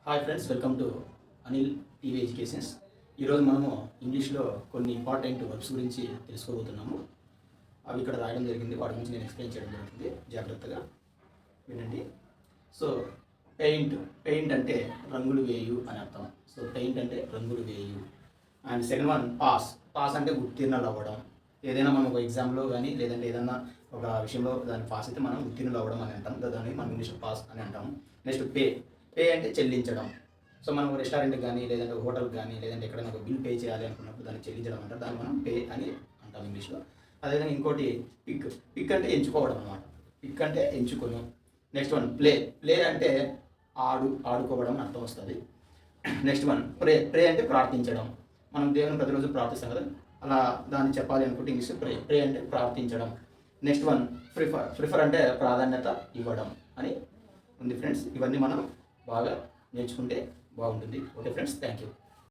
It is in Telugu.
Hi friends, welcome to Anil TV educations. ఈరోజు మనము ఇంగ్లీష్లో కొన్ని ఇంపార్టెంట్ వర్బ్స్ గురించి తెలుసుకోబోతున్నాము. అవి ఇక్కడ రాయడం జరిగింది, వాటి గురించి నేను ఎక్స్ప్లెయిన్ చేయడం జరుగుతుంది. జాగ్రత్తగా వినండి. సో పెయింట్ అంటే రంగులు వేయు అని అర్థం. సో పెయింట్ అంటే రంగులు వేయు. అండ్ సెకండ్ వన్ పాస్ అంటే ఉత్తీర్ణులు అవ్వడం. ఏదైనా మనం ఒక ఎగ్జామ్లో కానీ లేదంటే ఏదైనా ఒక విషయంలో దాన్ని పాస్ అయితే మనం ఉత్తీర్ణులు అవ్వడం అని అంటాం. దాన్ని మనం ఇంగ్లీష్లో పాస్ అని అంటాము. నెక్స్ట్ పే అంటే చెల్లించడం. సో మనం రెస్టారెంట్కి కానీ లేదంటే హోటల్కి కానీ లేదంటే ఎక్కడైనా ఒక బిల్ పే చేయాలి అనుకున్నప్పుడు దాన్ని చెల్లించడం అంటారు. దాన్ని మనం పే అని అంటాం ఇంగ్లీష్లో. అదేవిధంగా ఇంకోటి పిక్ అంటే ఎంచుకోవడం అనమాట. పిక్ అంటే ఎంచుకొని. నెక్స్ట్ వన్ ప్లే అంటే ఆడుకోవడం అని అర్థం వస్తుంది. నెక్స్ట్ వన్ ప్రే అంటే ప్రార్థించడం. మనం దేవుని ప్రతిరోజు ప్రార్థిస్తాం కదా, అలా దాన్ని చెప్పాలి అనుకుంటే ఇంగ్లీష్ ప్రే అంటే ప్రార్థించడం. నెక్స్ట్ వన్ ప్రిఫర్ అంటే ప్రాధాన్యత ఇవ్వడం అని ఉంది ఫ్రెండ్స్. ఇవన్నీ మనం బాగా నేర్చుకుంటే బాగుంటుంది. Okay friends, thank you.